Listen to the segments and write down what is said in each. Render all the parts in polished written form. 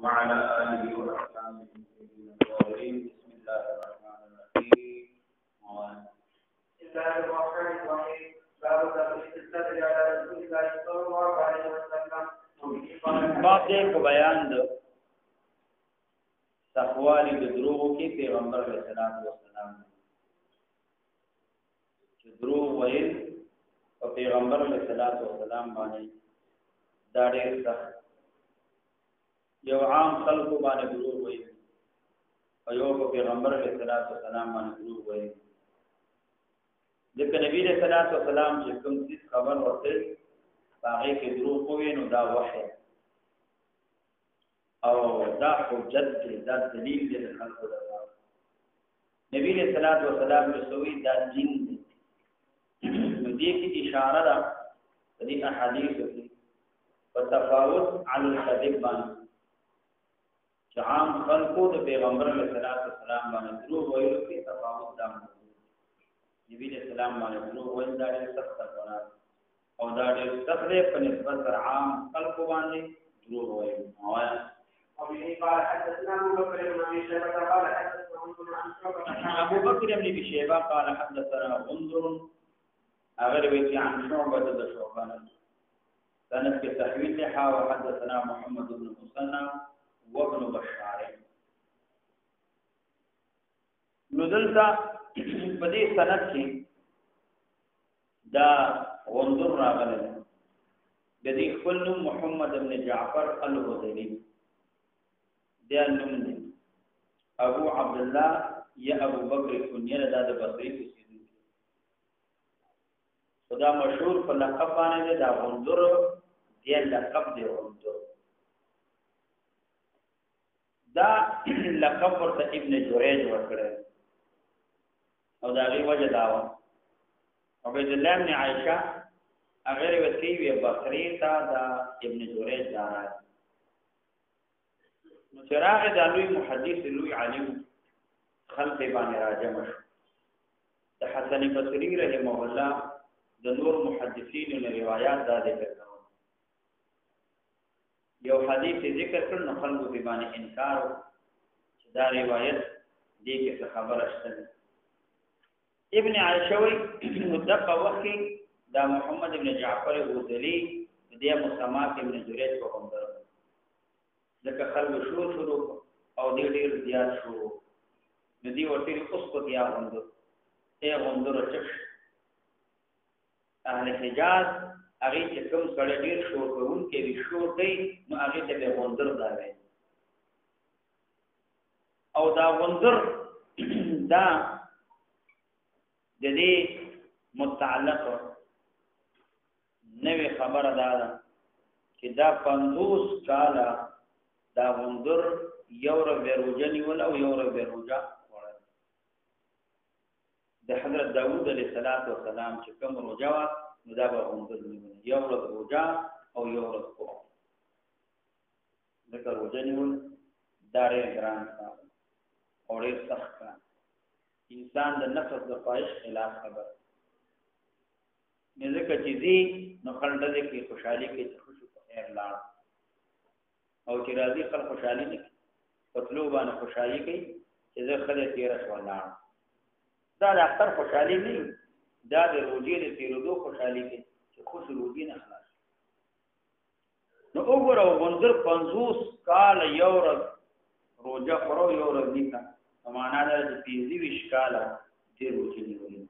وعلى آله وأصحابه الأجمعين. بسم الله الرحمن الرحيم. بسم الله الرحمن الرحيم. باب الاستدلال على رسول الله صلى الله عليه وسلم. باب دې کو بیان د تقوالی د دروغو کې پیغمبر علیه السلام چې دروغ ویل او پیغمبر علیه السلام باندې دا ډېر سخت یو عام خلکو باندې دروغ ویل او یو پیغمبر علیه السلام باندې دروغ ویل ځکه نبی علیه السلام چې کوم څه خبر ورته هغه کې دروغ وویل نو دا وحی او دا حجت دی دا دلیل دی خلکو لپاره نبی علیہ الصلوۃ والسلام له سوی دا دین دی نو دې کې اشاره ده دې احادیث کې په تفاوت علی الكذب باندې چې عام خلکو د پیغمبر علیہ السلام باندې دروغ ویلو کې تفاوت ده نبی علیہ السلام باندې دروغ ویل دا سخت ګناه او دا ډېر سخت دی په نسبت عام خلکو باندې دروغ ویل وایا وبه قال حدثنا أبو بكر بن أبي شيبة قال حدثنا غندر عن شعبة أبو بكر بن أبي شيبة قال حدثنا غندر أغربت عن شعبة شعبان سند في تحويل لها وحدثنا محمد بن مسنى وابن بشار نزلتا بدي سند کې دا غندر راغله بدي خپل محمد بن جعفر الهذلي دیانوم دی ابو عبدالله یا ابو بکر کنیه دا د بصری اوسیدونکی خدا مشهور په لقب باندې دا غندر دی لقب دی غندر دا لقب ورته ابن جریج ورکړی او دا غي وجه داوا عبد الله بن عائشه هغه وتی وی بصری تا دا ابن جریج دارا نو چراغ د لوی محدث لوی عالم خلق باندې راجم شو د حسن بصری رحمه الله د نور محدثین له روایت دا ذکر کړو یو حدیث ذکر کړ نو خلق باندې انکار چې دا روایت دې کې خبره شته ابن عائشوی مدقه وخت دا محمد ابن جعفر الهذلی د مسمات ابن جریج په کوم درو لکه خلک شروع او دې ډېر زیات شو ندی ورته اوس په بیا غوندو غوندو چش اهل حجاز هغه چې کوم سره ډېر شو کوون کې وی شو دی نو هغه ته به غوندر داوي او دا غوندر دا د دې متعلق نوې خبره ده چې دا 50 کاله دا غندر یور بیروجنی ول او یور بیروجا وړل د حضرت داوود علیه السلام چې کوم روجا وا نو دا به غندر نیول یور روجا او یور کو دغه روجنی ول دارې ګران او ډېر سخت انسان د نفس د خواهش خلاف خبر نه ځکه چې دې نو خلک دې کې خوشحالي کې خوشو په خیر لاړ او چې راځي خلک خوشحالي نه پتلو باندې خوشحالي کوي چې زه خله تیر شو لاړ دا د اختر خوشحالي نه دا د روزي د تیرودو خوشحالي کوي چې خوش روزي نه خلاص نو وګورو غندر 50 کال یو ورځ روزه خورو یو ورځ نیکه معنا دا چې 25 کال دې روزي نیولې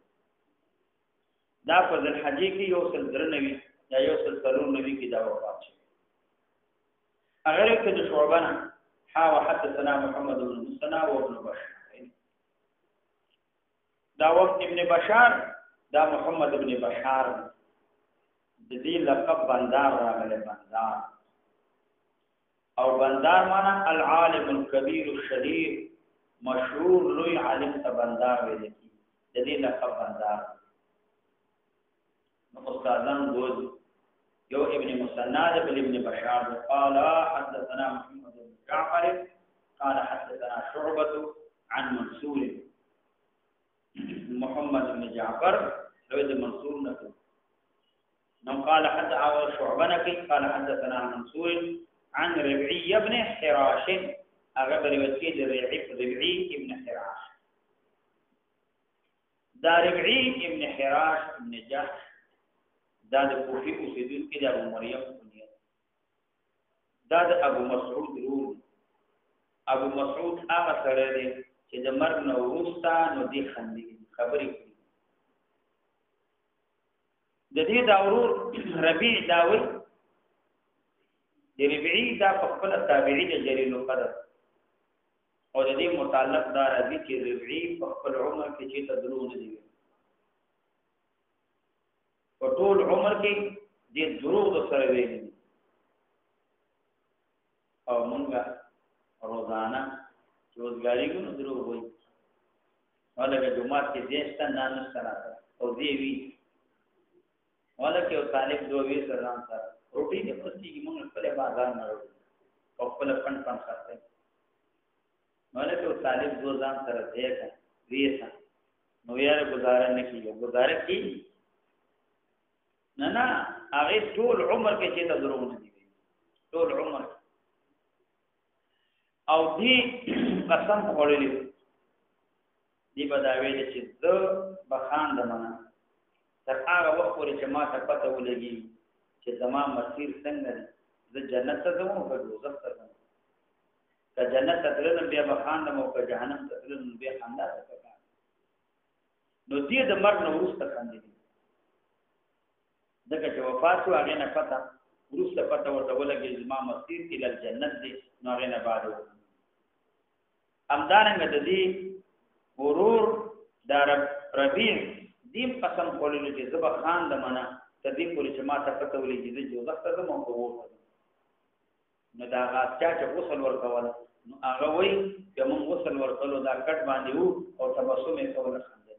دا په ذلحجې کې یو سل درنوي یا یو سل ترور نبی کې دا وفات شي اگر کله شعبنا ها وحدثنا محمد بن مسنى وابن بشار دا وقت ابن بشار دا محمد بن بشار د دې لقب بندار راغله بندار او بندار معنا العالم الكبير الشهير مشهور لوی عالم ته بندار ویل کی د دې لقب بندار نو استادان دوز یو ابن مسنى ابن بشار قال حدثنا محمد بن جعفر قال حدثنا شعبة عن منصور محمد بن جعفر رواه منصور نقل نو قال حد شعبنك قال حدثنا منصور عن ربعي بن حراش اغبر وكيد ربعي ابن حراش دا ربعي ابن حراش ابن جحش دا د کوفی اوسیدونکو کې د ابو مریم کنیه دا د ابو مسعود روم ابو مسعود هغه سره دی چې د مرګ نه وروسته نو دی خندي خبرې کوي د دې دا ورور ربيع داوي د ربيعي دا په خپل تابعي د جلیل القدر او د دې متعلق دا راځي چې ربيعي په خپل عمر کې چې تدرو نه دی په ټول عمر کې د دروغ سره ویلي او مونږه روزانه روزګاری کو نو دروغ وایي ولکه جمعه کې دیشته نه سره او دی وی ولکه او طالب دوی سره سره روټي دې پسې موږ خپل بازار نه ورو او خپل پن خرڅه ولکه او طالب دو ځان سره دیکھا ویسا نو یې گزاره نه کیږي گزاره کی نه هغه ټول عمر کې چې ته دروغ نه دی ټول عمر او دی قسم خوړلې دی بداوی چې زه بخان دمنه تر هغه وخت پورې چې ما ته پته ولګي چې زما مسیر څنګه دی زه جنت ته ځم او دوزخ ته ځم که جنت ته تلم بیا بخان دم او که جهنم ته تلم بیا خندا ته کوم نو دې د مرګ نو وروسته خندې دغه چې وفات شو هغه نه پته وروسته پته ورته ولګي زما مسیر ال الجنت دی نو هغه نه بعد امدارنګ د دې ورور دار ربيع دیم قسم کولو چې زبا خان د معنا تدې پورې چې ما ته پته ولګي چې دوزخ ته مو وو نو دا غاچا چې غسل ورکول نو هغه وای چې موږ غسل ورکولو دا کټ باندې وو او تبسم یې کول خندل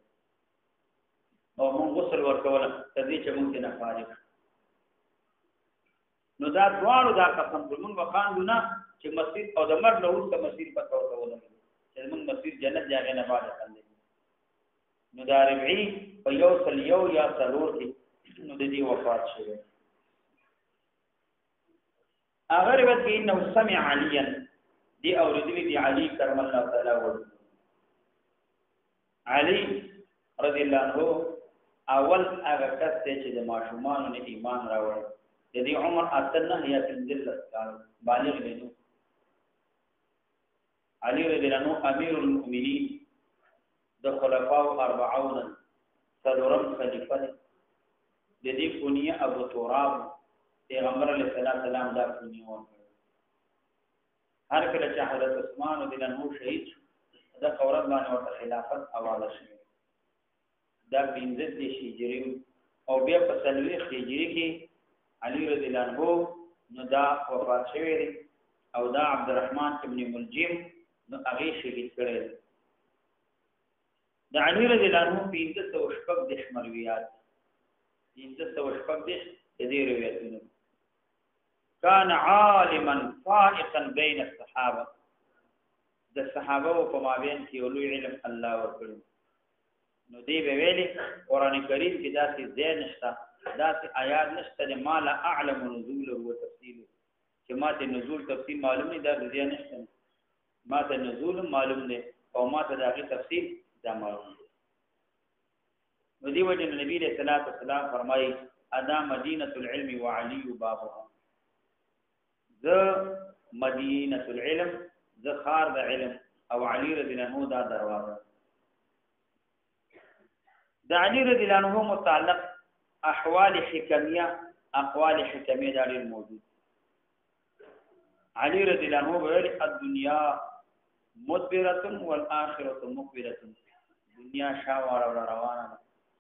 او موږ غسل ورکول تدې چې موږ نه فارغ نو دا دواړو دا قسم موږ وخاندو نه چې مسجد او د مرګ له وروسته مسجد پته ورکول چې موږ مسجد جنت ځای نه باندې خندل نو دا ربعي په یو سل یو یا څلور کې نو د دې وفات شوه اگر وقت کې نو سمع عليا دی اوریدلی دی علي کرم الله تعالی وجه علي رضی الله عنه اول هغه کس چې د ماشومان نه ایمان راوړ د دې عمر اتنه یا تنزل کال بالغ دی علي رضی الله عنه امیر المؤمنین د خلفاء 40 سلورم خلیفہ د دې کونیه ابو تراب پیغمبر علیہ السلام دا کونیه ورکړ هر کله چې حضرت عثمان رضی الله عنه شهید د قورت باندې ورته خلافت حواله شوه دا 15 هجری او بیا په 30 هجری کې علي رضی الله عنه نو دا وفات شوی او دا عبدالرحمن ابن ملجم نو هغه شهید کړی د علي رضی الله عنه 15 د مرویات 15 د دې روایتونه كان عالما فائقا بين الصحابه د صحابه په مابین کې لوی علم الله ورکړي نو دی به ویلي قران کریم کې داسې ځای نشته داسې آیات نشته ما لا اعلم نزوله و تفصیله چې ما ته نزول تفصیل معلوم نه دا ځای نشته ما ته نزول معلوم نه او ما ته دغه تفصیل دا معلوم دی نو دی وجه نبی صلی الله علیه وسلم فرمایي ادا مدینه العلم وعلي بابها ذ مدینه العلم ذ خار د علم او علي رضی الله عنه دا دروازه د علي رضی الله عنه متعلق احوال حکمیه اقوال حکمیه د موجود علي رضی الله عنه ویل الدنيا مدبره والاخره مقبله دنیا شاوره روانه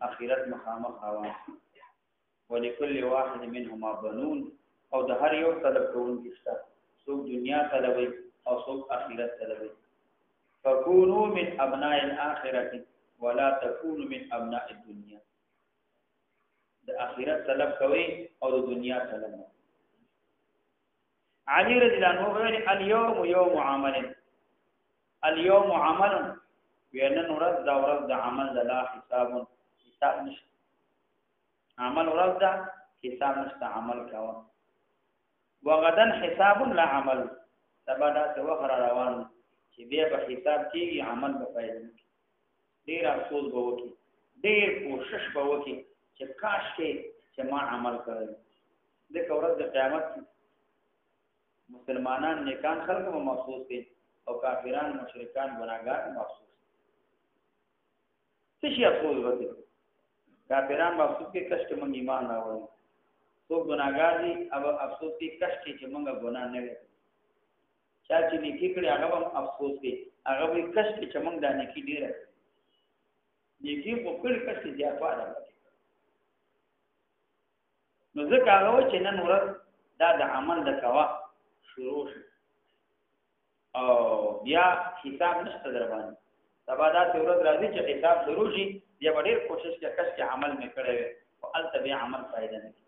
اخرت مخامخ روانه ولكل واحد منهما بنون او د هر یو طلب کوونکی شته څوک دنیا طلبوي او څوک اخرت طلبوي فكونوا من ابناء الاخره ولا تكونوا من ابناء الدنيا د اخرت طلب کوي او د دنیا طلب علي رضی الله عنه ویل اليوم يوم عمل اليوم عمل وینن ورځ دا ورځ د عمل د لا حساب نشته عمل ورځ دا حساب نشته عمل کاوه وغدن حساب لا عمل سبا دا څه وخت روان چې بیا په حساب کېږي عمل به پیدا نه کړي ډېر افسوس به وکړي ډېر کوشش به وکړي چې کاش کې چې ما عمل کړی ځکه ورځ د قیامت مسلمانان نیکان خلک به مفسوس دي او کافران مشرکان ګناهګار مفسوس څه شي افسوس وکړي کافران مفسوس کې کښ کې موږ ایمان راوړو څوک ګناهګار دي او افسوس کې کښ کې چې موږ ګناه نه وکړو چا چې نیکی کړي هغه هم افسوس کوي هغه وایي کښ کې چې موږ دا نیکی ډېره نیکی خو کړي کښ کې زیاتوالی وکړي نو ځکه هغه وایي چې نن ورځ دا د عمل د کوه شروع شي او بیا حساب نشته در باندې سبا داسې ورځ راځي چې حساب شروع شي بیا به ډېر کوشش کوي کښ کې عمل مې کړی وی خو هلته بیا عمل فایده نه کوي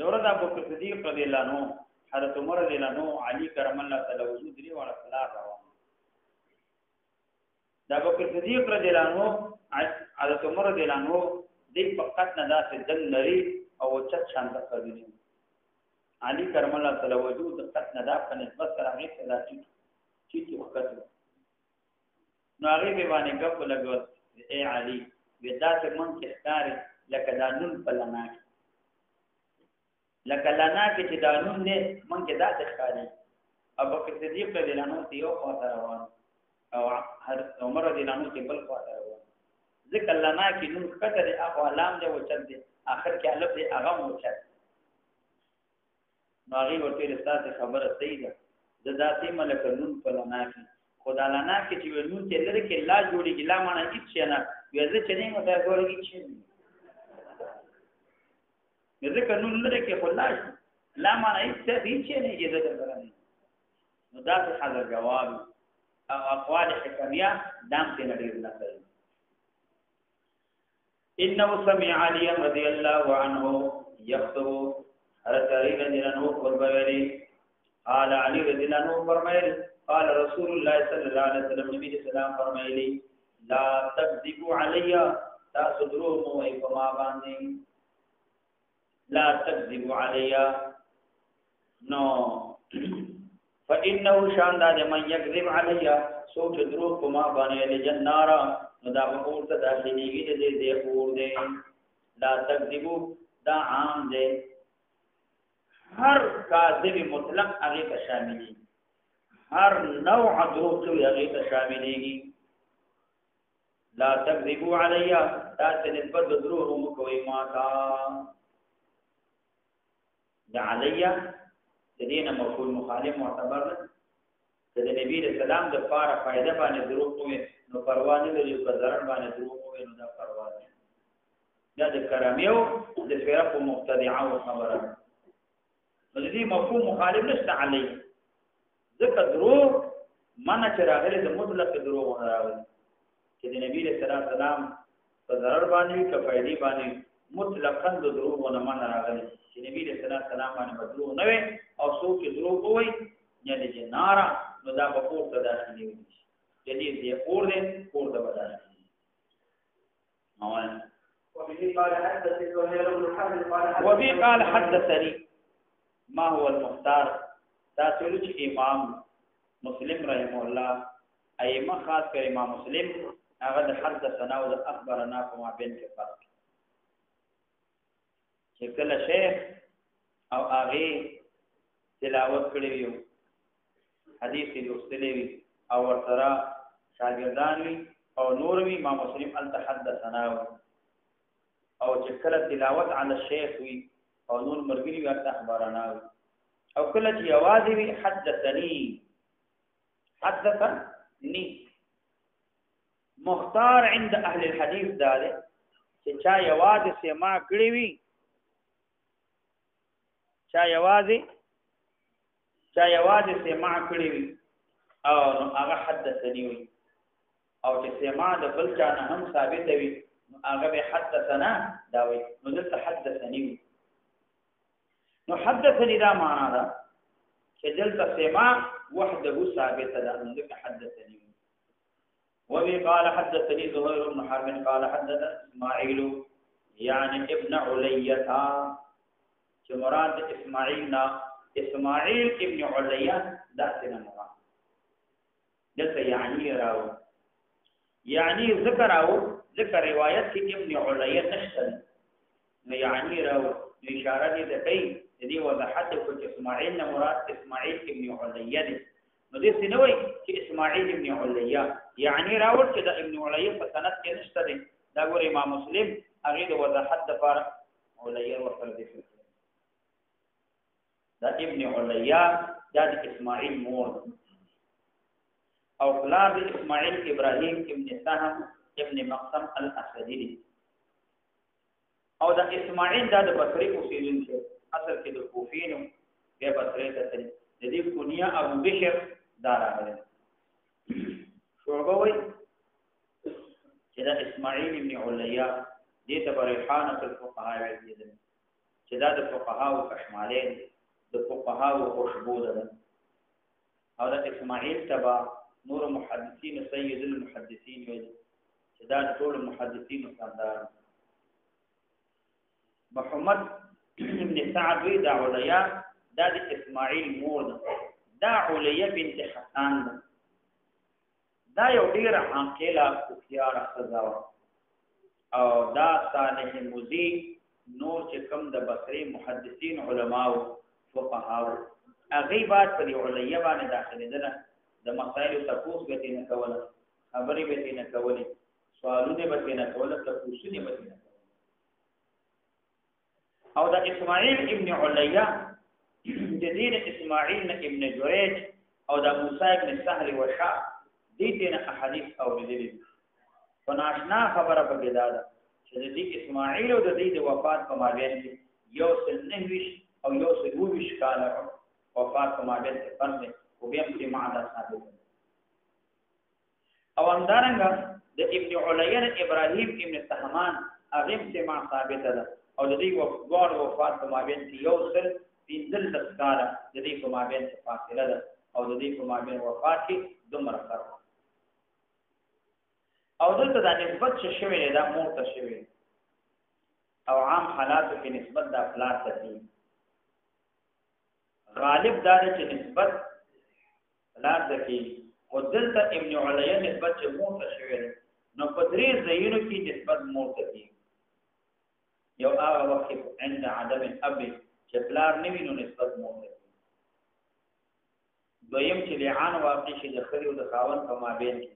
یو ورځ ابوبکر صدیق رضی الله عنه حضرت عمر رضی الله عنه علي کرم الله تعالی وجود لري ولا خلاف روان دا ابوبکر صدیق رضی الله عنه حضرت عمر رضی الله عنه دې فقط نه داسې دل لري او چت شانت کوي علي کرم الله تعالی وجود فقط نه دا په نسبت سره هیڅ لا چې وخت نو هغه به باندې ګپ لګول اے علي ودا ته مونږ کې ښکاري لکه دا نون په لنا کې لکه لنا کې چې دا نون نه مونږ کې دا ښکاري ابوبکر صدیق رضی الله عنه یو خاطر روان او حضرت عمر رضی الله عنه کې بل خاطر روان ذکر لنا کې نون کته دی اخو علام دی وچت دی اخر کې الف دی هغه وچت باغی ورته رساله خبره صحیح ده د ذاتي ملک نون په لنا کې خدا لنا کې چې نون کې لري کې لا جوړيږي لا معنی هیڅ نه وځي چې نه مته جوړيږي چې ځکه نون لري کې خلاص لا معنی هیڅ نه یې ده درنه نو دا څه حاضر جواب او اقوال حکمیه دام ته نړۍ نه کوي انه سمع علي رضي الله عنه يخطب حضرت علي رضي الله عنه فرمایلی قال علي رضي الله عنه فرمایلی قال رسول الله صلى الله عليه وسلم نبی اسلام فرمایلی لا تكذبوا علي تاسدروا مو ایفما باندې لا تكذبوا علي نو فانه شان دا من يكذب علي سوچ درو کوما باندې لجنارا نو دا اور ته داخليږي دې اور دې لا تكذبوا دا عام دې هر کاذب مطلق هغه ته شاملي هر نوع دروغ چې هغه ته شاملېږي لا تكذبوا علي تاسو نسبت دروغ مو کوي ما تا دا علیا دینه مفعول مخالف معتبر نه د نبی رسول الله د پاره فائدہ باندې دروغ کوي نو پروا نه لري په ضرر باندې دروغ کوي نو دا پروا نه دا د کراميو د فرق مبتدعه او خبره نو دې مفهوم مخالف نشته علی ذکر دروغ منع چې راغلي د مطلق دروغ نه راغلي چې د نبی رسول الله په ضرر باندې په فائدې باندې مطلقاً د دروغ نه منع راغلي چې نبی رسول الله سلام باندې دروغ نه وي او څوک دروغ وایي یعنی جنارا نو دا په اور ته داخلي وي یعنی دې اور دې اور ته بدل اوان وبه قال حدثني ما هو المختار تاسو چې امام مسلم رحمه الله ائمه خاص کر امام مسلم هغه د حدثنا او د اخبرنا په مابین کې فرق چې کله شیخ او هغه تلاوت کړی وي حدیث لوستلی وي او ورسره شاګردان وي او نور وي امام مسلم التحدثنا او چې کله تلاوت علی الشیخ وي او نور مرګري وي اخبارنا او کله چې आवाज وي حدثني مختار عند اهل الحديث داله چې چا आवाज سما کړی وي چا आवाज سما کړی وي او هغه حدثني وي او چې سما د بل چا نه هم ثابت وي هغه به حدثنا دا وي نو دلته حدثني وي نو حدثني دا معنا ده چې دلته سما وحده ثابت ده نو دلته حدثني وي وبي قال حدثني زهير بن حرب قال حدثنا اسماعيل یعنی ابن علیہ چې مراد اسماعیل نا اسماعیل ابن علیہ دا څنګه مراد دلته یعنی راو یعنی ذکر راو ذکر روایت کې ابن علیہ نشته نو یعنی راو اشاره دې ته کوي دې وضاحت کو چې اسماعیل نه مراد اسماعیل ابن علیہ دی نو دې سنوي چې اسماعیل ابن علیہ یعنی راو چې د ابن علیہ په سند کې نشته دی دا ګور امام مسلم هغه د وضاحت لپاره علیہ ورته دي دا ابن علیہ دا د اسماعیل مور او پلار د اسماعیل ابراهیم ابن سهم ابن مقسم الاسدی او دا اسماعیل دا د بصری اوسیدونکو اصل کې د کوفینو به بصری ته د دې کونیا ابو بشر دا راغلی شعبه وای چې دا اسماعیل ابن علیہ دې ته ریحانه الفقهاء ویل دي چې دا د فقهاو کشماله د فقهاو خوشبو ده او دا اسماعیل تبع نور محدثین سید المحدثین ویل چې دا ټول محدثین سردار محمد ابن سعد وی دا علیہ دا د اسماعیل مور دا علیہ بنت حسان دا یو ډیر عاقله خيار خزا او دا صالح مزی نور چې کوم د بصری محدثین علماو فقهاو غیبات پر علیہ باندې داخله ده د مسائل تفوس به نه کوله خبرې به نه کوله سوالونه به نه کوله تفوسونه به نه او دا اسماعیل ابن علیہ جدید اسماعیل ابن جریج او دا موسی ابن سهل وشا دې نه احادیث اوریدلې فناشنا خبره په کې دا چې دې اسماعیل او د دې وفات په مابین کې یو سنويش او یو سلوویش کال وفات په مابین کې فرق او بیا په معده ثابت او اندارنګه د ابن علیہ ابراهیم ابن سهمان هغه سما ثابت ده او د دې وفات په مابین کې یو سل پینځل تذکاره د دې په مابین کې فاصله ده او د دې په مابین وفات کې دومره فرق او دلته د نسبت شوی دا مور ته شوی او عام حالاتو کې نسبت د افلاس ته دي غالب دا چې نسبت افلاس ته کې او دلته ابن علیہ نسبت چې مور ته شوی نو په درې ځایونو کې نسبت مور ته دي یو هغه وخت عند عدم الاب چې پلار نه وینو نسبت مور ته دویم چې لعان واقع شي د خلی او د خاوند په مابین کې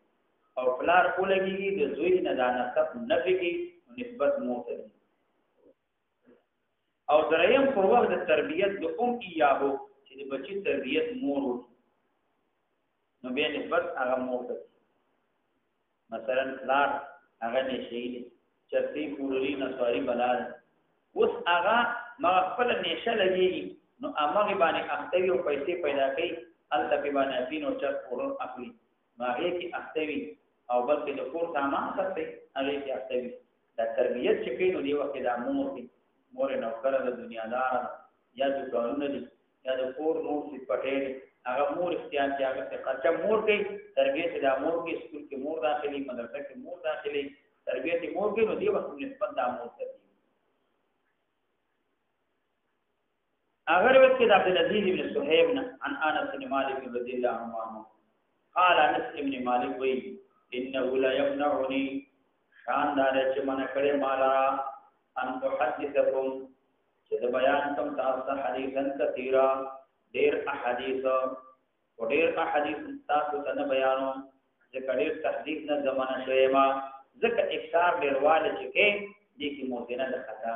او پلار کولګي د زوی نه دانه سب نفيږي نسبت مور ته او دریم په وخت د تربيت د ایابو چې د بچي تربيت مور نو بیا نسبت هغه مور ته مثلا پلار هغه نشي چرتي پوري نصاري بلال اوس هغه ما خپل نشه لګي نو امغه باندې اختوي او پیسې پیدا کوي الته باندې افین او چر پورن اخلي ما هي کې اختوي او بلکې د کور سامان خرڅي هغه کې اختوي دا تربيت چې کوي نو دی وخت د امور کې مور نو کړه د دنیا دار یا د قانون دي یا د کور نور څه پټې هغه مور اختیار چې هغه څه خرچه مور کوي تربيت د امور کې سکول کې مور داخلي مدرسه کې مور داخلي تربيت مور کې نو دی وخت نسبت د امور ته اگر وقت عبد العزيز بن صہیب عن انس بن مالك رضي الله عنه قال انس بن مالك وی انه لا يمنعني شان دار چې من کړه مالا ان تحدثكم چې د بیان کوم تاسو حدیثن کثیرا ډیر احادیث او ډیر احادیث تاسو ته بیانو چې کډیر تحديث نه زمانہ شیما ځکه اکثار ډیرواله چې کې دي کې موزنه د خطا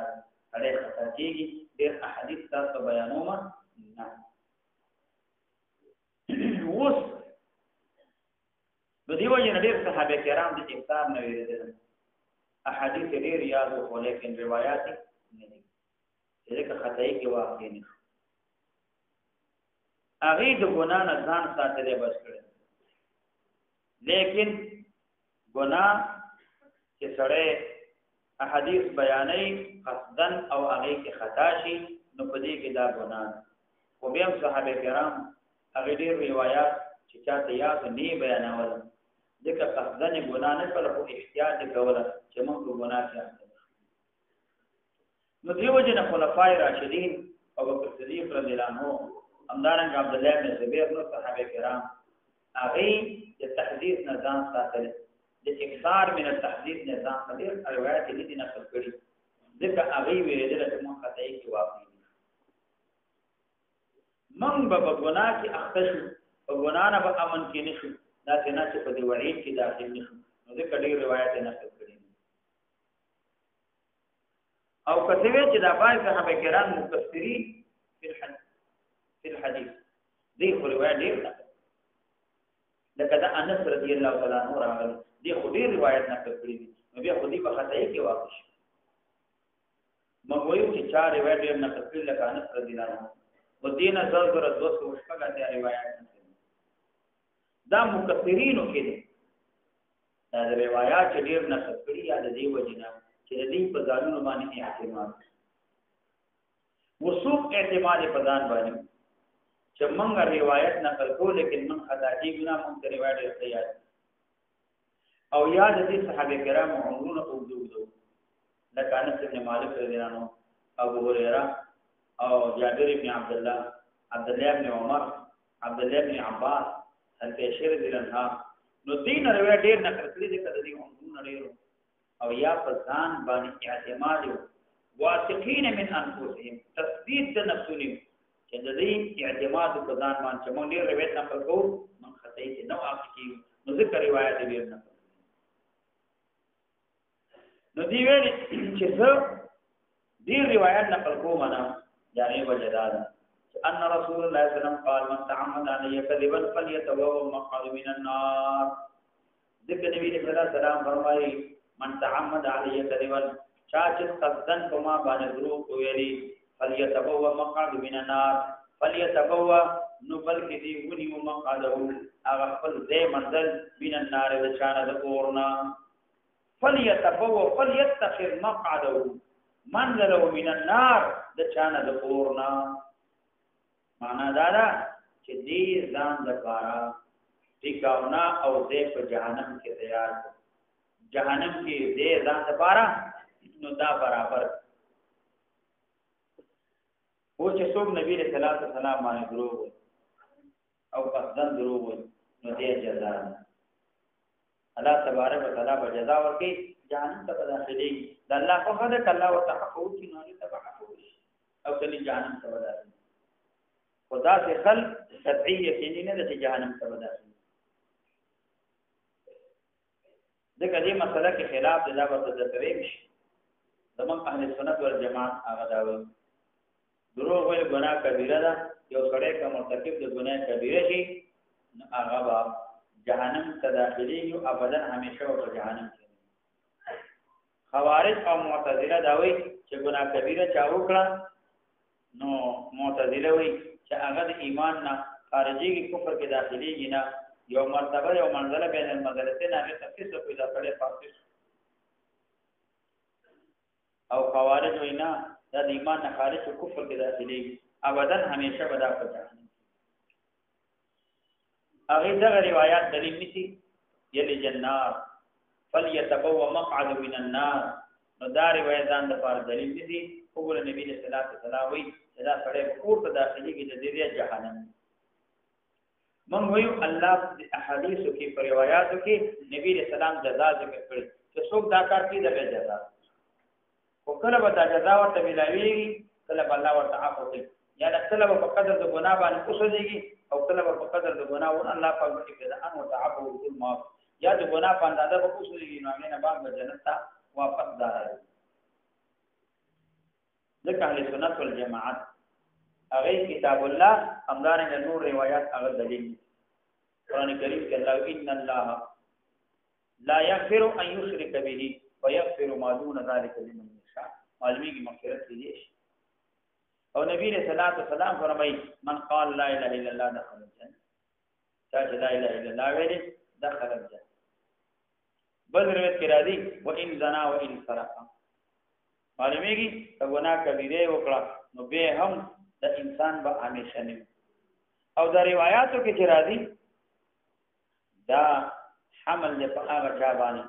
اړه خطا کیږي ډیر احادیث تاسو بیانوم نه اوس د دیو جن ډیر صحابه کرام د اکثار نه ویل احادیث ډیر یاد خو لیکن روایت نه دي ځکه خطای کې واقع نه هغه د ګنا نه ځان ساتلې بس کړي لیکن ګنا چې سره احادیث بیانې قصدن او هغه کې خطا شي نو په دې کې دا ګنا خو بیا صحابه کرام هغه ډیر روایت چې چاته یاد نه بیانول ځکه قصدن ګنا نه پر خو احتیاط کوله چې موږ ګنا کوي نو دیو جن خلفای راشدین ابو بکر صدیق رضی الله عنه همدارنګ عبد الله بن زبیر نو صحابه کرام هغه د تحديث نظام ساتل د اکثار من التحديث نظام خبر روایت دي نقل کړي ځکه هغه ویل چې مون خدای کې واقع دي من به ګناه کې اخته شو او ګناه نه به امن کې نشو دا څنګه چې په دې وعید کې داخل نشو نو د کډي روایت نقل کړي او کته چې دا پای صحابه کرام مفسرین فی الحديث دې خو روایت ډیر ده لکه دا انس رضی الله تعالی عنہ راغلی دې خو ډیر روایت نقل کړي دي نو بیا خو دې په خدای کې واقع شي موږ وایو چې چا روایت نقل کړي لکه انس رضی الله عنہ ودینه زړه 200 شپږه روایت دا مفسرینو کې دي دا روایت ډیر نقل کړي یا د دې وجنه چې دې په ځانونو باندې اعتماد وسوق اعتماد په ځان باندې چې موږ روایت نقل کوو لیکن موږ خطا کیږو نه موږ روایت تیار او یاد دې صحابه کرام عمرونه اوږدو لکه انس بن مالک رضی الله عنه ابو هريره او جابر بن عبد الله بن عمر عبد الله بن عباس البشير رضی الله عنه نو دین روایت ډیر نقل کړي دي کله دې عمرونه ډیر او یا پسان باندې اعتماد واثقین من انفسهم تثبیت د نفسونی چې د دې اعتماد په ځان باندې چې موږ ډیر روایت نقل کوو موږ خطا کې نو اخی نو ذکر روایت ډیر نقل نو دی ویل چې زه ډیر روایت نقل کوم نه یعنی وجدان ان رسول الله صلی الله علیه وسلم قال من تعمد علی كذبا فليتبوأ مقعده من النار ذکر نبی صلی الله علیه وسلم فرمایي من تعمد علی كذبا چاچ قصدن کما باندې دروغ ویلي فليتبوأ مقعده من النار فليتبوأ نبل کدی ونی مقعده هغه خپل ځای منزل من النار د چانه د اورنا فليتبوأ فليتخذ مقعده منزله من النار د چانه د اورنا معنا دا ده چې دې ځان د پاره ټیکاونا او دې په جهنم کې تیار جهنم کې دې ځان د پاره نو دا برابر او چې څوک نبی رسول الله صلی الله علیه وسلم باندې دروغ او قصدن دروغ نو دې جزا الله تبارک وتعالى په جزا ورکړي جهنم ته داخلي د الله په خدای کله او تحقو چې نو تبع او کله جهنم ته داخلي خدا سے خل قطعی یقینی نه د جهنم ته داخلي دغه دې مسله کې خلاف د دعوت د تریم شي زمون اهل سنت والجماعت هغه داوي دروغ ویل ګناه کبیره ده یو سړی کوم مرتکب د ګناه کبیره شي هغه به جهنم ته داخلي یو ابدا همیشه او جهنم کې خوارج او معتزله داوي چې ګناه کبیره چا وکړه نو معتزله وي چې هغه د ایمان نه خارجي کفر کې داخلي نه یو مرتبه یو منزله بین المدرسین هغه تفصیل پیدا کړي فاصله او خوارج وینا د ایمان نه خارج کفر کې داخلي ابدا همیشه ودا پچا هغه دغه روایت دلیل نشي یلی جنار فليتبوأ مقعده من النار نو دا روایت ځان د پاره دلیل نشي وګوره نبی صلی الله علیه وسلم وی دا سره کوټه داخلي کې د دې جهنم من ویو الله د احادیثو کې پر روایتو کې نبی رسول الله جزا ذکر کړی چې څوک دا کار کوي د جزا او کله به دا جزا ورته ملاوي کله به الله ورته عفو کوي یا کله به په قدر د ګناه باندې اوسېږي او کله به په قدر د ګناه ور الله پاک دې کړه ان وتعفو ثم یا د ګناه په اندازه به اوسېږي نو هغه نه باندې جنت ته واپس دار ذکر اهل سنت والجماعت هغه کتاب الله همدارنګ نور روایت هغه دلیل قرآن کریم کې الله ان الله لا يغفر ان يشرك به ويغفر ما دون ذلك لمن يشاء عالمي کی مغفرت کیجیے او نبی صلی الله علیه وسلم فرمایي من قال لا اله الا الله دخل الجنه چې لا اله الا الله ویل دخل الجنه بل روایت کې راځي وان زنا وان سرق عالمي کی ګناه کبیره وکړه نو به هم د انسان به همیشه نه او دا روایتو کې چې راځي دا حمل له هغه چا باندې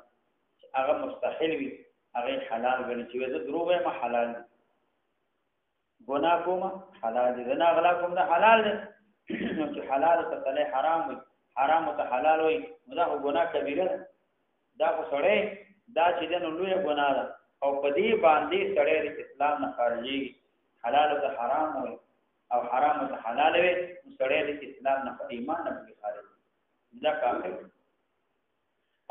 هغه مستحیل وي هغه حلال غني چې زه دروغ ما حلال ګناه کوم حلال دي نه غلا کوم دا حلال دي نو چې حلال ته تله حرام وي حرام ته حلال وي نو دا ګناه کبیره ده دا خو سړی دا چې د نو لوی ګناه ده او په دې باندې سړی د اسلام نه خارجي حلال ته حرام وي او حرام ته حلال وي نو سړی د اسلام نه ایمان نه خارجي دا کافر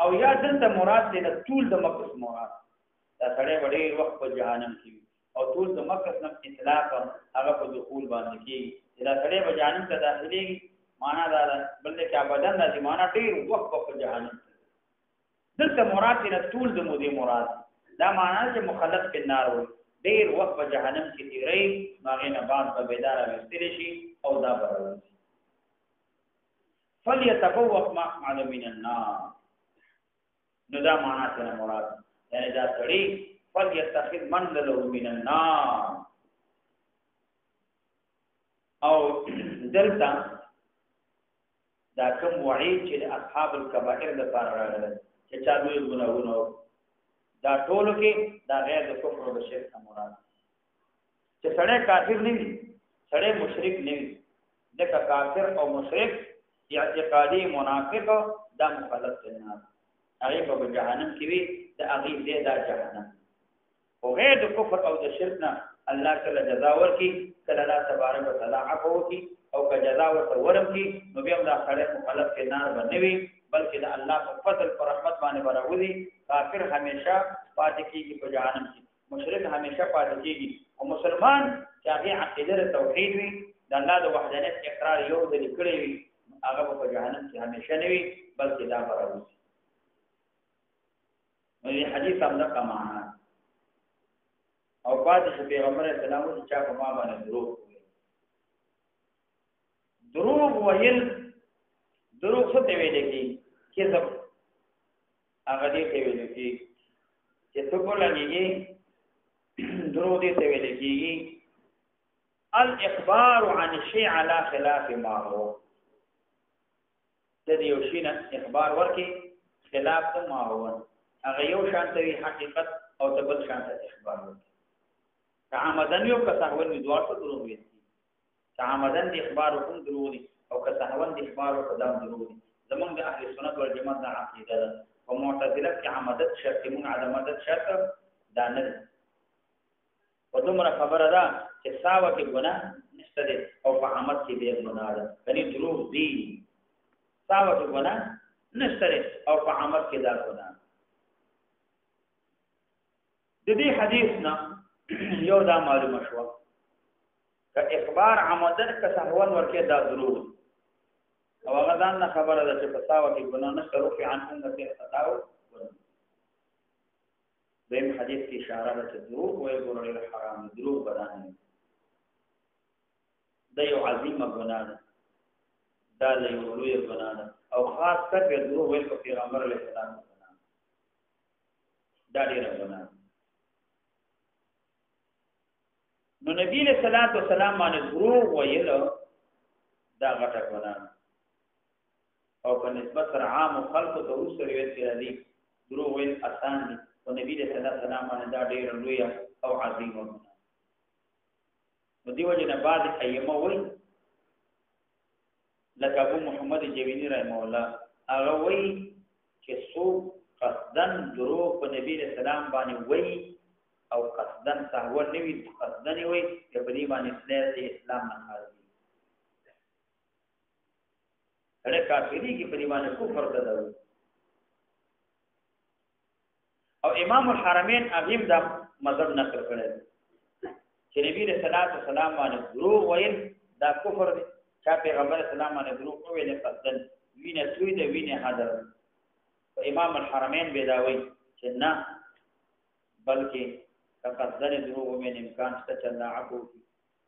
او یا دلته مراد دې د ټول د مقصد مراد دا سړی وړي وخت په جهنم کې او ټول د مقصد نه اطلاق هغه په دخول باندې کې دا سړی په جهنم ته داخليږي معنا دا بلکې چې ابدان د معنا ډیر وخت په جهنم دلته مراد دې ټول د مودي مراد دا معنا چې مخلد په نار وي ډیر وخت په جهنم کې تیری ماغه نه بعد په بیدار وستل شي او دا برابر فليتفوق مقعد من النار نو دا معنا څه مراد یعنی دا سړی فليتخذ منزله من النار او دلته دا کوم وعید چې اصحاب الكبائر د لپاره راغلی چې چا دوی ګناهونه دا ټول کې دا غیر د کفر او شرک مراد چې سړی کافر نه وي سړی مشرک نه وي ځکه کافر او مشرک اعتقادي منافق دا مخالف دي هغه په جهنم کې وي د هغه دې دا جهنم او غیر د کفر او د شرک نه الله تعالی جزا ورکړي کله الله تبارک وتعالى عفو وکړي او که جزا ورته ورکړي نو بیا دا سړی مخالف کې نار باندې وي بلکې د الله په فضل او رحمت باندې براوي کافر همیشه پاتې کیږي په جهنم کې مشرک همیشه پاتې کیږي او مسلمان چې هغه عقیده توحید وي د الله د وحدانیت اقرار یو د لیکلي وي هغه په جهنم کې همیشه نه وي بلکې دا براوي نو دې حدیث هم دا معنا او پاتې پیغمبر اسلام چې چا په ما باندې دروغ ویل دروغ څه ته ویل کی کذب هغه دې ته ویل کی چې څه کولای دروغ دې ته ویل کیږي الاخبار عن الشيء على خلاف ما هو د یو شي نه اخبار ورکي خلاف ما هو هغه یو شانتي حقیقت او تبل شانته اخبار ورکي تعامدن یو که سهون دوار ته دروغ ویل تعامدن د اخبار کوم دروغ دي او که سهون د اخبار او قدم دروغ دي زمونږ د اهل سنت والجماعت د عقیده ده او معتزله کې عمدت شرط مون عدمت شرط دا نه ده په دومره خبره ده چې ساوه کې ګناه نشته ده او په عمد کې به ګناه ده کني دروغ دي ساوه کې ګناه نشته ده او په عمد کې دا ګناه د دې حدیث نه یو دا معلومه شو که اخبار عمدن که سهون ورکه دا دروغ او هغه ځان نه خبره ده چې په ساوه کې ګناه نشته رفع عن امته خطاو دیم حدیث کی اشاره ده چې دروغ وایي ګورل حرام دروغ بدانه دا یو عظیمه ګناه ده دا یو لوی ګناه ده او خاص کر دروغ وایي په پیغمبر علیه السلام دا ډیره ګناه نو نبی له صلوات و سلام باندې دروغ ویل دا غټه ګناه او په نسبت سره عام خلق ته وسره ویل کېږي دروغ ویل آسان دي او نبی له صلوات و سلام باندې دا ډیر لوی او عظیم ګناه نو دیو جن بعد ایمه وی لکه ابو محمد جوینی رحمه الله هغه وی چې سو قصدن دروغ په نبی له سلام باندې وی او قصدن سهو نوی قصدن وی چې په دې باندې اسلام نه خارجي هله کافری کې په دې باندې کفر ده او امام الحرمین اغیم دا مذهب نقل کړی چې نبی رسول الله سلام باندې دروغ ویل دا کفر دی چې پیغمبر اسلام باندې دروغ ویل قصدن وینه توی د وینه حاضر او امام الحرمین بداوی چې نه بلکې قصدن دروغ ومن امکان شته چې الله عفو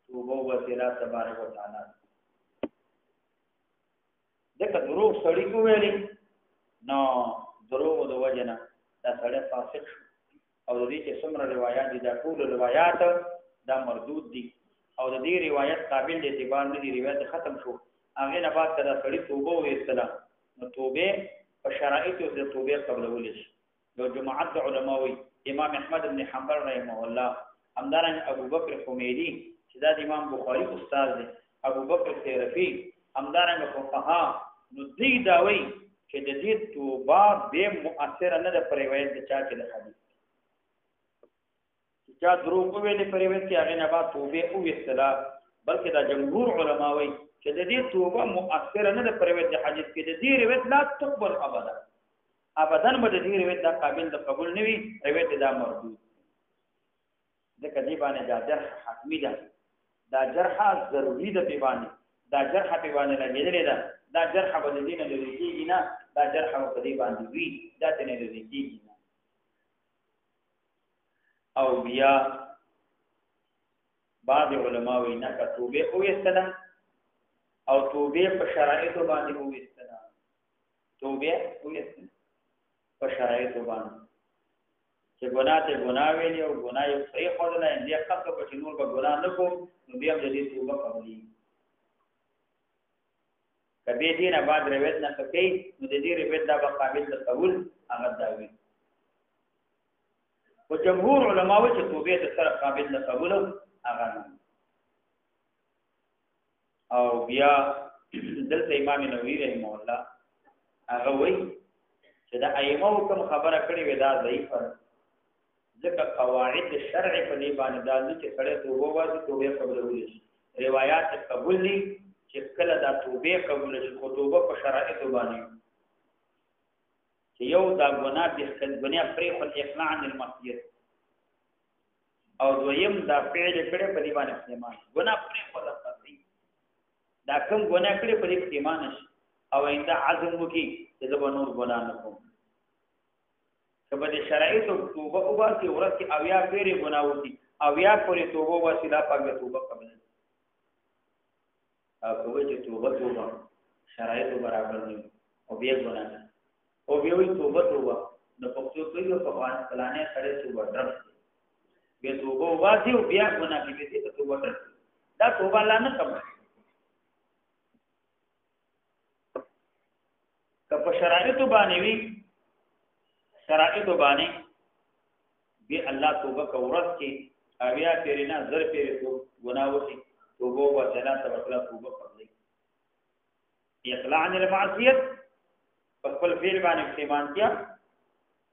توبه وسیله تبارک وتعالى دغه دروغ سړی کو ویلي نو دروغ د وجنه دا سړی فاسق او د دې چې څومره روایت دي دا ټول روایت دا مردود دي او د دې روایت قابل د اعتبار نه دي روایت ختم شو هغه نه بعد کدا سړی توبه ویستله نو توبه په شرایطو د توبه قبلول شي یو جماعت علماوی امام احمد بن حنبل رحمه الله همدارن ابو بکر خمیری چې دا د امام بخاری استاد دی ابو بکر تیرفی همدارنګه فقها نو دوی دا وایي چې د دې توبه به مؤثر نه ده پر روایت د چا کې د حدیث چې چا دروغ ویلې پر روایت کې هغه نه بعد توبه او استلا بلکې دا جمهور علما وایي چې د دې توبه مؤثر نه ده پر روایت د حدیث کې د دې روایت لا تقبل ابدا به د دې روایت دا قابل د قبول نه وي روایت دا مردود د کدی باندې دا جرح حتمی ده دا جرح ضروری ده په باندې دا جرح په باندې لګیدلې ده دا جرح په دې نه لري کېږي نه دا جرح په دې باندې وی دا ته نه لري کېږي نه او بیا بعض علما وی نه کا توبه او استلم او توبه په شرایط باندې او استلم توبه او استلم په شرایط باندې چې ګناه ته ګناه ویلی او ګناه یو صحیح خدای نه دې خاصه په چې نور به ګناه نه کوم نو بیا د دې توبه قبلي کبه دې نه بعد روایت نه کوي نو د دې روایت دا به قابل د قبول هغه دا وي او جمهور علما و چې توبه د سره قابل د قبول هغه نه او بیا دلته امام نووي رحمه الله هغه وایي چې دا ائمه کوم خبره کړې وې دا ضعیفه ځکه قواعد شرع په دې باندې دا چې سره توبه واجب توبه قبول شي روایت قبول دي چې کله دا توبه قبول شي خو توبه په شرایط باندې چې یو دا ګناه د ګناه پرې خو اقلاع عن المعصیت او دویم دا فعل کړي په دې باندې استعمال ګناه پرې خو دا کوم ګناه کړي په دې استعمال شي او ایندا عزم وکي چې زه به نور ګناه نه کوم کله د شرایط توبه او باسي ورته اویا پیری ګناه وکي اویا پرې توبه واسي لا پاګه توبه قبل او کوی چې توبه شرایط برابر دي او بیا ګناه او بیا وي توبه نو پښتو کوي په قرآن کلانه سره توبه درس بیا توبه واسي او بیا ګناه کې دې ته توبه درس دا توبه لا نه کوي که شرایط باندې وي شرایط باندې به الله توبه کورت کې اویا پیرینا زر پیری تو ګناه وکي توبه او ثلاثه وکړه توبه قبلي اقلاع عن المعصيه خپل فعل باندې استعمال کیا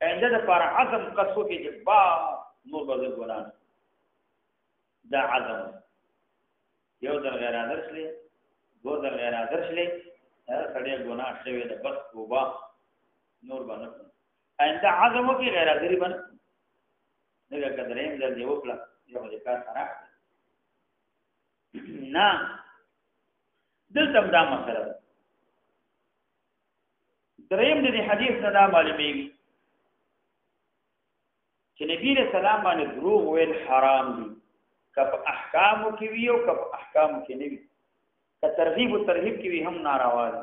انده د پر عزم قصو کې جبا نور بدل ګناه دا عزم یو در غیر حاضر شلې دو در غیر حاضر شلې سړی ګناه شوی ده بس توبه نور باندې انده عزم کې غیر حاضر باندې دغه قدرېم د یو کلا یو د کار سره نه دلته دا مسله دریم د حدیث نه دا معلومیږي چې نبی رسول الله باندې دروغ ویل حرام دي کله احکامو کې وی او کله احکامو کې نه وی که ترغیب او ترهیب کې وی هم ناروا دي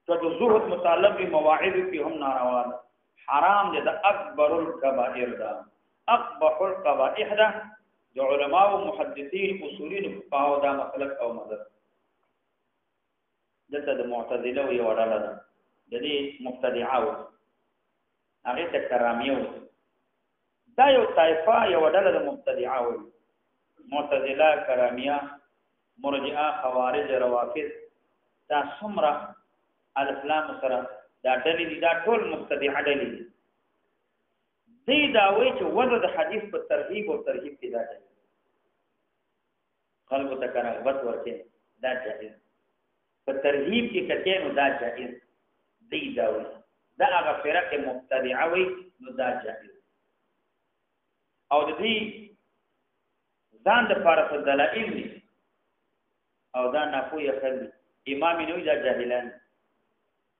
که د زهد متعلق به مواعظ کې هم ناروا دي حرام دي د اکبر الکبائر ده اقبح القبائح ده د علماء او محدثین اصولین فقها دا مسلک او مذهب دلته د معتزله او یو ډله ده د دې مبتدعه او هغه ته کرامیه دا یو طائفه یو ډله د مبتدعه او معتزله کرامیه مرجئه خوارج روافض دا څومره الاسلام سره دا ډلې دا ټول مبتدعه ډلې دي دا وایي چې وضع د حدیث په ترغیب او ترهیب کې دا دی خلکو ته رغبت ورکړي دا جائز په ترهیب کې کته نو دا جائز دی دا وایي دا هغه فرق مبتدعه وایي نو دا جائز او د دې ځان د فارغ دلایل دي او دا نافوی خلک امام نووي دا جاهلان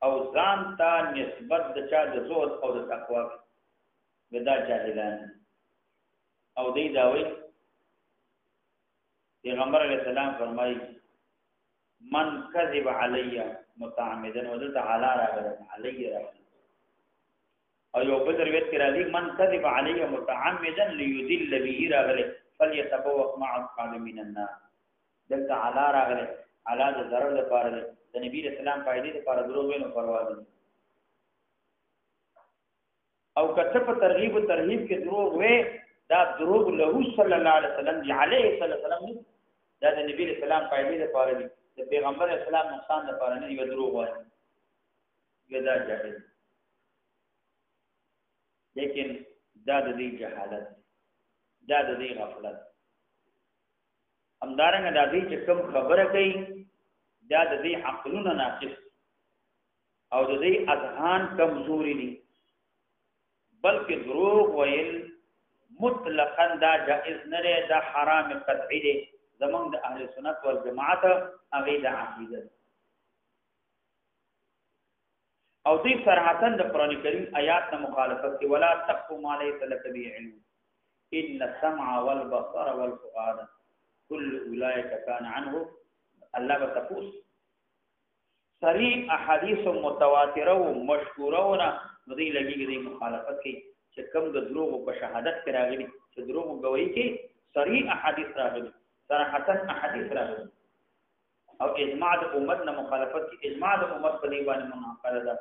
او ځان ته نسبت د چا د زهد او د تقوا ودا جاهلان او دی داوی پیغمبر علیہ السلام فرمایي من کذب علی متعمدا ودلت علی راغله علی راغله او یو بل روایت کې راځي من کذب علی متعمدا ليذل به راغله فليتبوأ مقعده من النار دلت علی راغله علی د ضرر لپاره د نبی رسول الله فائدې لپاره دروغ وینو پروا نه او کته په ترغیب او ترهیب کې دروغ وې دا دروغ له صلی الله علیه وسلم دی علیه السلام دا د نبی اسلام فائدې لپاره دي د پیغمبر اسلام نقصان لپاره نه دی دروغ وایي دا جاهل لیکن دا د دې جهالت دا د دې غفلت همدارنګه د دې چې کوم خبره کوي دا د دې عقلونه ناقص او د دې اذهان کمزوري دي بلکې دروغ ویل مطلقاً دا جائز نه دی دا حرام قطعی دی زمونږ د اهل سنت والجماعت هغه د عقیده او دې صراحتاً د قران کریم آیات نه مخالفت کوي ولا تقف ما ليس لك به علم ان السمع والبصر والفؤاد كل اولئك كان عنه الله بتقوس صریح احادیث متواتره او مشهوره دې لګيږي دې مخالفت کوي چې کوم د دروغ په شهادت کې راغلي چې دروغ گواہی کې صریح احادیث راغلي صراحتاً احادیث راغلي او اجماع د امت نه مخالفت کې اجماع د امت په دی باندې مناقضه ده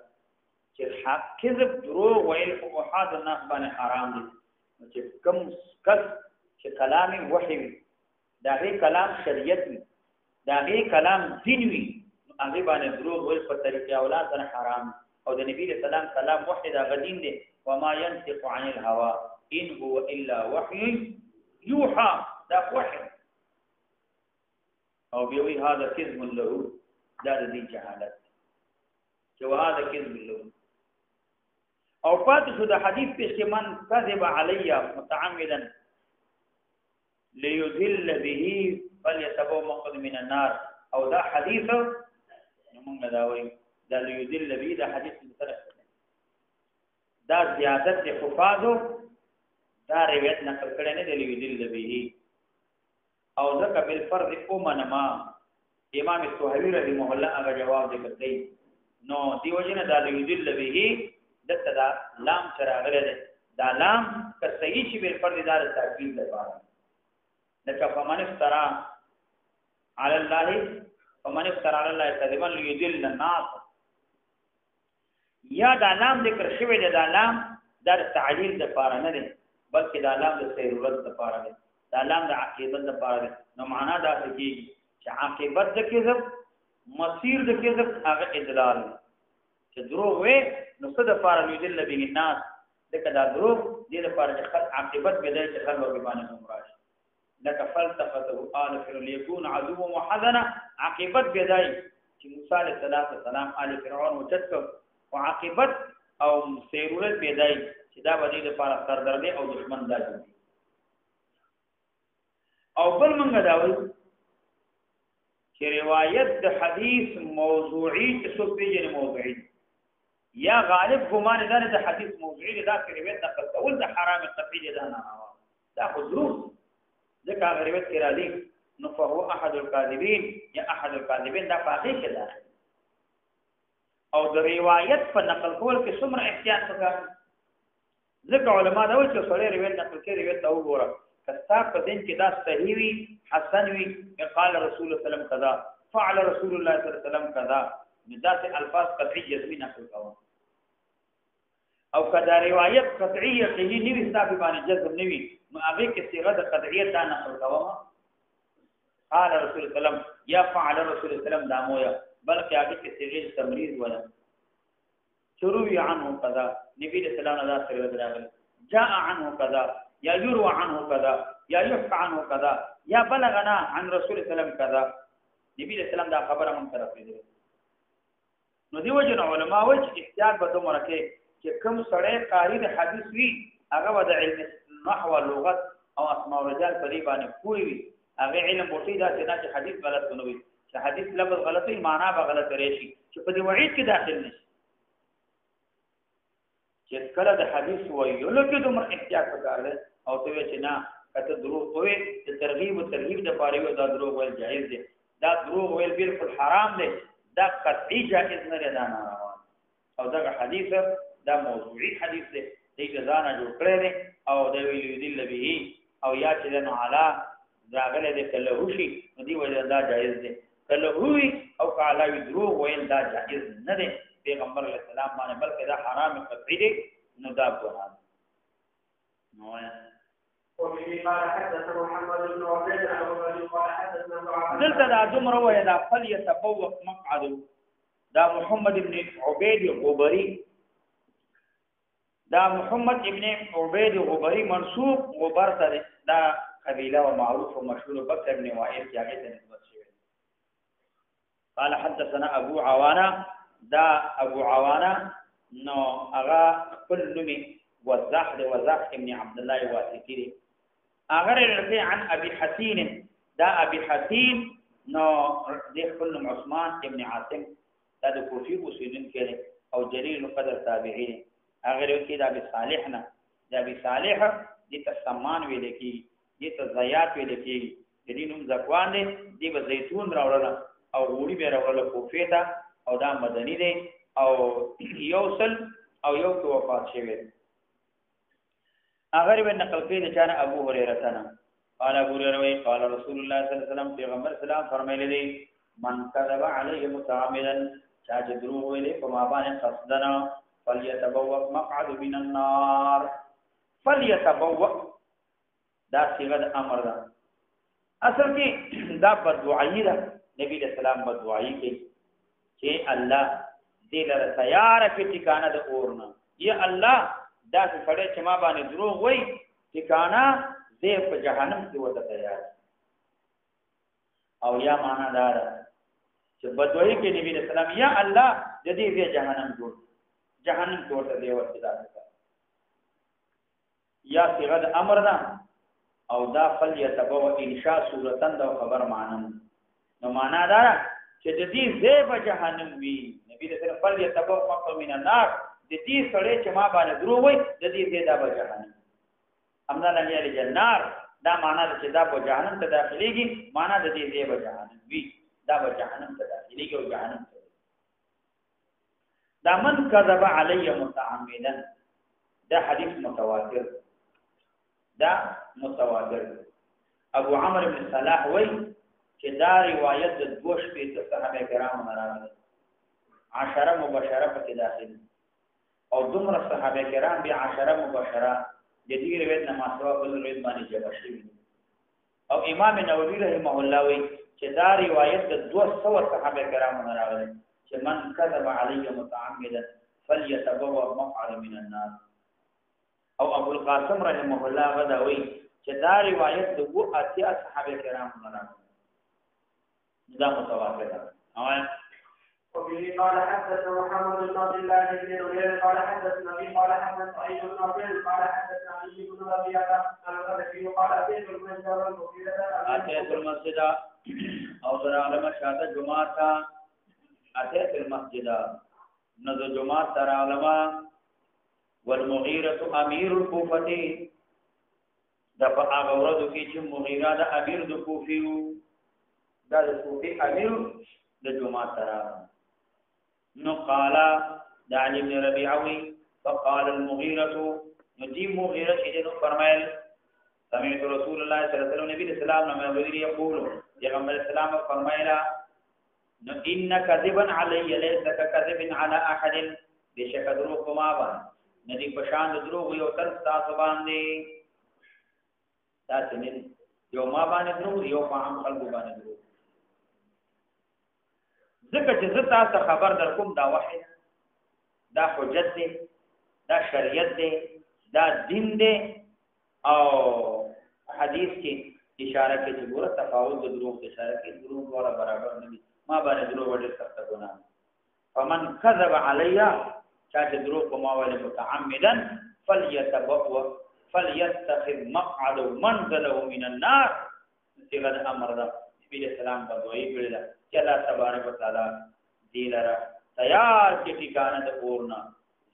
چې حق کذب دروغ ویل او احاد الناس باندې حرام دي چې کوم کس چې کلام وحی دا غي کلام شریعت وي دا غي کلام دین وي هغه باندې دروغ ویل په طریقې اولاد سره حرام او د نبی رسول الله کلام وحی دا غدین دي وما ينطق عن الهوى ان هو الا وحي يوحى دا وحي او بيوي هذا كذب له دا دې جهالت چې هذا كذب له او پات شو د حدیث په شمن کذب علی متعمدا ليذل به فليتبوا مقعد من النار او دا حدیث موږ دا وایي دا ليذل به دا حدیث مطلق دا زیادت حفاظو دا روایت نقل کړي نه دی ليذل به او ذکر بالفرض امنما امام السوهوی رحمه الله هغه جواب ذکر کوي نو دیو جن دا ليذل به دته دا لام چراغله ده دا لام که صحیح شي بالفرض دار تاکید لپاره لکه فمن افترا علی الله كذبا ليذل الناس یا دا لام ذکر شوی ده دا لام در تعلیل د لپاره نه ده بلکې دا لام د ضرورت لپاره ده دا لام د عاقبت لپاره ده نو معنا دا کیږي چې عاقبت د کذب مصير د کذب هغه اضلال چې دروغ وي نو څه د لپاره لیدل به الناس دغه دا دروغ دې لپاره چې خلق عاقبت به دې خلق به باندې گمراه لك فلتفته آل فرعون ليكون عدو وحزنا عاقبت به دای چې موسی علیه السلام آل فرعون وچت او عاقبت او سیرورت به دای چې دا به دې لپاره سردردي او دشمن دای او بل منګه دا وایي چې روایت د حدیث موضوعی چې څو پیژنې موضوعی یا غالب ګمان ده د حدیث موضوعی دا چې روایت نقل کول د حرام قطعی ده نه دا خو دروغ ځکه هغه روایت کې راځي نو فهو احد الكاذبین یا احد الكاذبین دا پاکي کې ده او د روایت په نقل کول کې څومره احتیاط وکړه ځکه علما دا وایي چې سړی روایت نقل کوي روایت او ګوره کستا په دین کې دا صحیح وي حسن وي قال رسول الله صلی الله علیه وسلم کذا فعل رسول الله صلی الله علیه وسلم کذا ذات الفاظ قطعی جزمی نقل کوا او کدا روایت قطعیه صحیح نه وي ثابت باندې جزم نه وي نو هغه کې صيغه د قطعیت دا نقل کوا قال رسول الله صلی الله علیه وسلم یا فعل رسول الله صلی الله علیه وسلم دامو یا بلکې هغه کې صيغه تمریض ولا شروع عنه کذا نبی رسول الله صلی الله علیه وسلم جاء عنه كذا یا يروى عنه كذا یا يحكى عنه كذا یا بلغنا عن رسول الله صلی الله علیه وسلم كذا نبی رسول الله دا خبره مون طرف دی نو دیو جن علماء وایي چې احتیاط به دومره کې چې کوم سړی قاری د حدیث وی هغه د علم نحو لغت او اسماء الرجال په دی باندې پوری وي هغه علم بوټي دا چې حدیث غلط نه وي چې حدیث لفظ غلط وي معنا به غلط راشي چې په دې وعید کې داخل نشي چې کله د حدیث ویلو کې دومره احتیاط وکړل او ته چې نه کته دروغ وي چې ترغیب او ترهیب د پاره یو دا دروغ ویل جایز دي دا دروغ ویل بالکل حرام دي دا قطعی جائز نه دی دا ناروا او دا حدیث دا موضوعی حدیث دی دې ځان جوړ کړی دی او دا ویل دی به او یا چې نو علا داغله دې کله وشي نو دی وجه دا جائز دی کله وی او کالا وی دروغ ویل دا جائز نه دی پیغمبر علیه السلام باندې بلکې دا حرام قطعی دی نو دا ګناه نو وبه قال حدثنا محمد بن عبيد الغبري قال حدثنا ابن عباس دلته دا دومره وای دا فليتبوأ مقعده دا محمد ابن عبید الغبری دا محمد ابن عبید الغبری منصوب غبر ته دا قبیله او معروف او مشهور بکر ابن وائل کې هغه ته نسبت شوی قال حدثنا ابو عوانه دا ابو عوانه نو هغه خپل نومي وزاح ابن عبد الله واسطي اگر رفع عن ابي حسين دا ابي حسين نو د خپل عثمان ابن عاصم دا د کوفي اوسیدون کې او جلیل القدر تابعین اگر کې دا ابي صالح نه دا ابي صالح د تسمان ویل کی د تزيات ویل کی د دینوم زکوان دي د زيتون راوړل او وړي به راوړل کوفي ته او دا مدني دي او یوصل او یو تو وفات شوی اگر به نقل کړي د چانه ابو هريره ته قال ابو هريره قال رسول الله صلی الله علیه وسلم پیغمبر سلام فرمایلی دي من كذب عليه متعمدا چا چې دروغ ویلې په ما باندې قصدنا فليتبوأ مقعد من النار فليتبوأ دا صيغه د امر ده اصل کې دا بدعایي ده نبی رسول الله بدعایي کوي چې الله دې لره تیار کړي ټکانه د اورنا یا الله دا څه چې ما باندې دروغ وای ټکانه دې په جهنم کې وته تیار او یا معنا دار چې بدوی کې نبی رسول الله یا الله دې جهنم ورته دی ورته دا یا صيغه د امر ده او دا فل يتبوا انشاء صورتن دا خبر معنا نو معنا دار چې دې په جهنم وی نبی رسول الله فل يتبوا مقام من النار د دې سره چې ما باندې درو وای د دې دا به جهنم امنا لنی علی جنار دا معنا چې دا په جهنم ته داخليږي معنا د دې به جهنم وی دا به جهنم ته داخليږي او جهنم ته دا من کذب علی متعمدا دا حدیث متواتر دا متواتر ابو عمرو بن صلاح وای چې دا روایت د دوش په صحابه کرامو راغلی 10 مبشره په داخل او دومره صحابه کرام بیا 10 مبشره د دې روایت نه ماسوا په روایت باندې جواب شوی او امام نووي رحمه الله وی چې دا روایت د 200 صحابه کرامو راغلی چې من كذب علي متعمدا فليتبوأ مقعد من النار او ابو القاسم رحمه الله غداوی چې دا روایت د 2 صحابه کرامو راغلی دا متواتر ده او وبه قال حدثنا محمد بن عبد الله بن نمير قال حدثنا ابي قال حدثنا سعيد بن عبيد قال حدثنا علي بن ربيعه عن الغزالي قال اتيت المسجد اتيت المسجد او در علم شاده جمعه اتيت المسجد نذ جمعه تر علم والمغيرة امير الكوفه دغه هغه ورځو کې چې مغیره د امیر د کوفیو د کوفی امیر د جمعه تر نو قال علي بن ربيعه فقال المغيرة نجيب مغيرة شيء فرمایل سمعت رسول الله صلى الله عليه وسلم نبی اسلام نے مغیر یقول پیغمبر اسلام فرمایلا نو ان كذبا علي ليس كذب على احد بشک دروغ ما باندې ندی پشان دروغ یو تر تاسو باندې تاسو نه یو ما باندې دروغ یو په عام خلکو باندې دروغ ځکه چې زه تاسو خبر در کوم دا وحی دا حجت دی دا شریعت دی دا دین دی او حدیث کې اشاره کوي چې ګوره تفاوت د دروغ اشاره کوي دروغ ډول برابر نه دي ما باندې دروغ ډېر سخت ګناه فمن كذب علي چا چې دروغ په ما باندې متعمدا فليتخذ مقعد منزله من النار صيغه امر ده نبی اسلام په دوی کړل چې الله تبارک وتعالى دې لرا تیار کې ټکانه د اورنا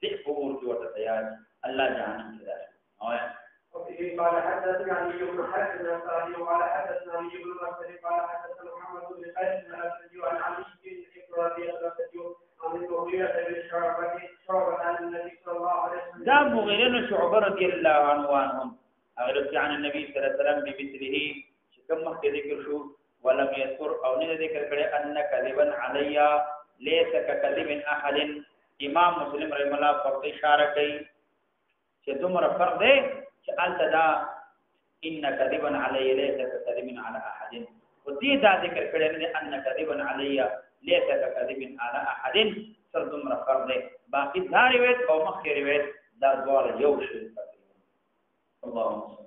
دې پور کې ورته تیار الله جهنم کې ده او وفي قال حدثنا علي بن حسن الانصاري وقال حدثنا علي بن مسعود قال حدثنا محمد بن قيس الاسدي عن علي بن ابراهيم الاسدي عن المغيرة بن شعبة عن النبي صلى الله عليه وسلم دا مغيرة بن شعبة رضي الله عنهم اغلب عن النبي صلى الله عليه وسلم بمثله كما ذكر شو ولم يذكر او نه ذکر کړي ان کذبا علی ليس ككذب احد امام مسلم رحم الله په اشاره کوي چې دومره فرق دی چې التدا ان كذبا علی ليس كذب على احد ودې دا ذکر کړی نه ان كذبا علی ليس كذب على احد سر دومره فرق دی باقي دا روایت او مخکې روایت دا ډول یو شی تقریبا اللهم